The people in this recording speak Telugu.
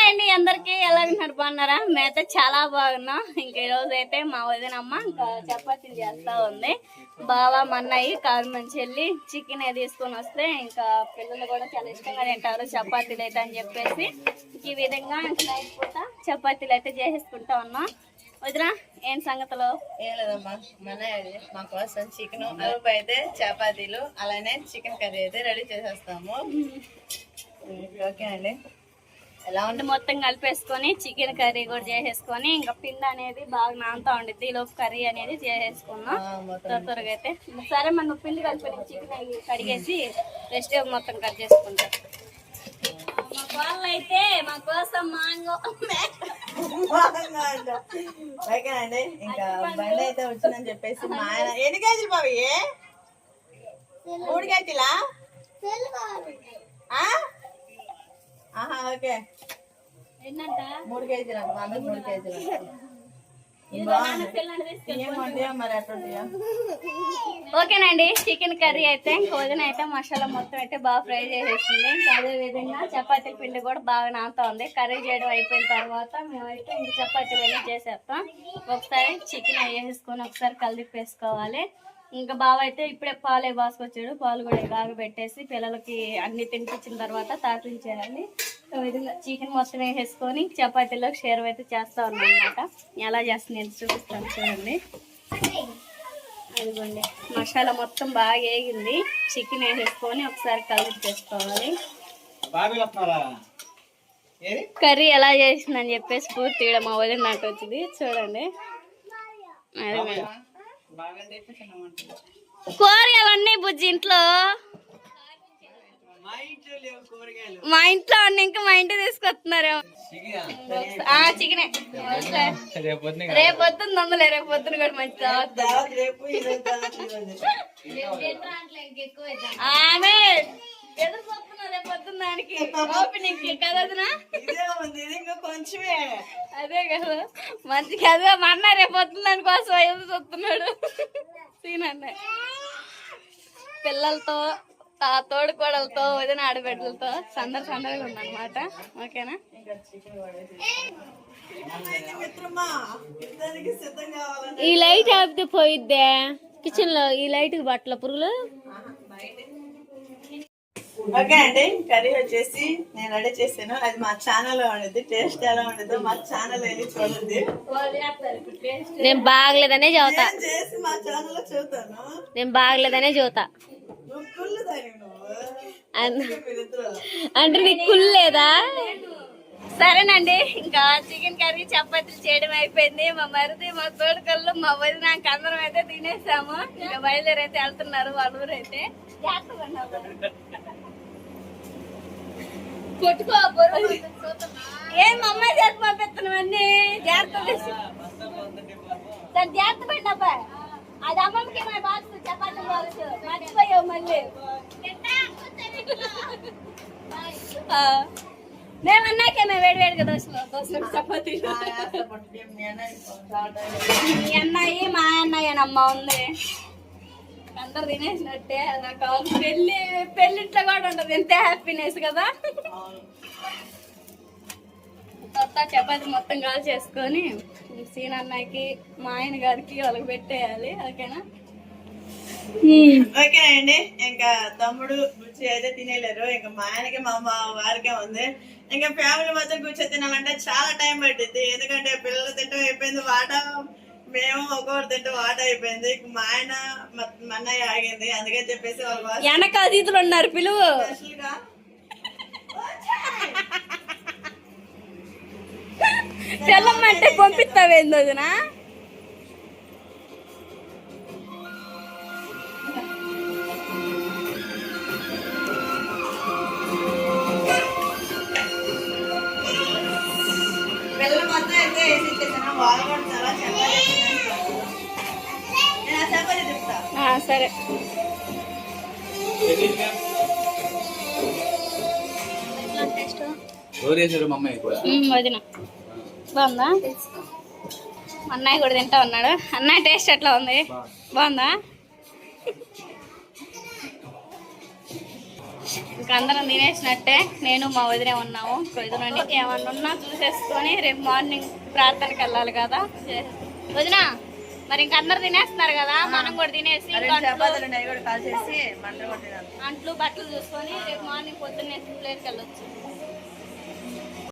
హాయ్ అండి అందరికి, ఎలా ఉన్నారు? బాగున్నారా? మేమైతే చాలా బాగున్నాం. ఇంకా ఈ రోజు అయితే మా వదినమ్మ ఇంకా చపాతీలు చేస్తా ఉంది. బావ మన్నయ్యి కారు మంచి వెళ్ళి చికెన్ తీసుకొని వస్తే ఇంకా పిల్లలు కూడా చాలా ఇష్టంగా తింటారు చపాతీలు అయితే అని చెప్పేసి ఈ విధంగా నైట్ పూట చపాతీలు అయితే చేసేసుకుంటా ఉన్నాం. వదిన ఏం సంగతులు? ఏం లేదమ్మా, మన్నయ్య మా కోసం చికెన్ అరుపు అయితే చపాతీలు అలానే చికెన్ కర్రీ అయితే రెడీ చేసేస్తాము. ఓకే అండి. ఎలా ఉంటే మొత్తం కలిపేసుకొని చికెన్ కర్రీ కూడా చేసేసుకొని ఇంకా పిండి అనేది బాగా నానుతా ఉండిద్ది. ఈలోపు కర్రీ అనేది చేసేసుకున్నాం త్వరగా అయితే. సరే మనం పిండి కలిపి చికెన్ కడిగేసి రెస్ట్ మొత్తం కట్ చేసుకుంటాం. మా వాళ్ళు అయితే మా కోసం మాంగో ఓకేనండి. ఇంకా బండి అయితే వచ్చిందని చెప్పేసి మా ఆయన ఎన్ని కేజీలు బాబు? 3 కేజీలా? ఓకే 3 కేజీలు అంట. 3 కేజీలు ఓకేనండి. చికెన్ కర్రీ అయితే వదిన అయితే మసాలా మొత్తం అయితే బాగా ఫ్రై చేసేసింది. ఇంకా అదే విధంగా చపాతీల పిండి కూడా బాగా నానుతా ఉంది. కర్రీ చేయడం అయిపోయిన తర్వాత మేమైతే ఇంక చపాతీలు అన్నీ చేసేస్తాం. ఒకసారి చికెన్ వేసేసుకొని ఒకసారి కలిపేసుకోవాలి. ఇంకా బావ అయితే ఇప్పుడే పాలే బాసుకొచ్చాడు. పాలు కూడా కాగబెట్టేసి పిల్లలకి అన్ని తినిపించిన తర్వాత తాపించేయాలి. విధంగా చికెన్ మొత్తం వేసేసుకొని చపాతీలో షేర్ అయితే చేస్తా ఉన్నాం అనమాట. ఎలా చేస్తుంది నేను చూపిస్తాను చూడండి. అదిగోండి మసాలా మొత్తం బాగా వేగింది. చికెన్ వేసేసుకొని ఒకసారి కలిపేసుకోవాలి. కర్రీ ఎలా చేసిందని చెప్పేసి పూర్తిగా మా వదిన నాకు వచ్చింది చూడండి. అది కూరగాయలు ఉన్నాయి బుజ్జి ఇంట్లో. మా ఇంట్లో ఉన్నాయి, ఇంకా మా ఇంటికి తీసుకొస్తున్నారు. చికెనే రేపు పొద్దున్న దొంగలే. రేపు పొద్దున కూడా మంచి ఆమె ఎదురుపోతున్నా రేపు పొద్దున్న దానికి ఓపెనింగ్ కదనా? కొంచెమే అదే కదా మంచి కదా. మా అన్న రేపు పొద్దున్న దానికోసం ఎదురు చూస్తున్నాడు. సీనన్న పిల్లలతో తోడుకోడలతో వదిన ఆడబిడ్డలతో సందడిగా ఉందన్నమాట. ఓకేనా? ఈ లైట్ ఆపితే పోయిద్దే కిచెన్ లో. ఈ లైట్ బట్టల పురుగులు. ఓకే అండి. కర్రీ వచ్చేసి నేను రెడీ చేసాను. అది మా ఛానల్ లో ఉండేది. టేస్ట్ ఎలా ఉండదు మా ఛానల్ వెళ్ళి చూడండి. నేను బాగలేదనే చదువుతా. చేసి మా ఛానల్ లో చూతాను. నేను బాగలేదనే చదువుతా. అంటే నీకు కుళ్ళేదా? సరేనండి. ఇంకా చికెన్ కర్రీ చపాతీలు చేయడం అయిపోయింది. మా మరిది మా తోడుకళ్ళు మా వదిన అందరం అయితే తినేసాము. ఇంకా బయలుదేరి అయితే వెళ్తున్నారు వాళ్ళ ఊరు అయితే. కొట్టుకో ఏం మా అమ్మాయి చేతి పంపిస్తున్నాం అన్ని జాగ్రత్త. సరే జాగ్రత్త పండి అబ్బాయి. అది అమ్మమ్మకి మా బాక్స్ చపాతీ బాక్స్ మర్చిపోయావు మళ్ళీ. మేము అన్నాకే మేము వేడివేడిగా దోశలు చపాతీలు. మీ అన్నయ్య మా అన్నయ్యనమ్మ ఉంది. అందరు తినేసినట్టే. నాకు పెళ్ళింట్లో కూడా ఉంటది ఎంత హ్యాపీనెస్ కదా. కొత్త చపాతి మొత్తం కాల్ చేసుకొని సీన్ అన్నయ్యకి మా ఆయన గారికి వాళ్ళకి పెట్టేయాలి. ఓకేనా? ఓకే అండి. ఇంకా తమ్ముడు గుచ్చి అయితే తినేలేరు. ఇంకా మా ఆయనకి మా అమ్మ వారికే ఉంది. ఇంకా ఫ్యామిలీ మొత్తం కూర్చొని తినాలంటే చాలా టైం పట్టింది. ఎందుకంటే పిల్లలు తింటం అయిపోయింది, వాట మేము ఒక్కొక్కరు తింటూ వాట అయిపోయింది. మా ఆయన మన్నయ్య ఆగింది. అందుకని చెప్పేసి వాళ్ళు వెనక అతిథులు ఉన్నారు పిలువు. తెల్లమ్మంటే పంపిస్తావేంది వదినా? పిల్లలు మొత్తం అయితే వేసి ఇచ్చేసాను. వాళ్ళు కూడా చాలా చపాతీ. నేను ఆ చపాతీ చెప్తా. సరే వదిన బాగుందా? అన్నయ్య కూడా తింటా ఉన్నాడు. అన్నయ్య టేస్ట్ ఎట్లా ఉంది? బాగుందా? ఇంకా అందరం తినేసినట్టే, నేను మా వదిలే ఉన్నాము. వదినండి ఏమన్నా ఉన్నా చూసేసుకొని రేపు మార్నింగ్ ప్రార్థనకి వెళ్ళాలి కదా. వదిన మరి ఇంక అందరు తినేస్తున్నారు కదా, మనం కూడా తినేసి అంట్లు బట్టలు చూసుకొని రేపు మార్నింగ్ పొద్దున్నే ప్లేట్కి వెళ్ళొచ్చు.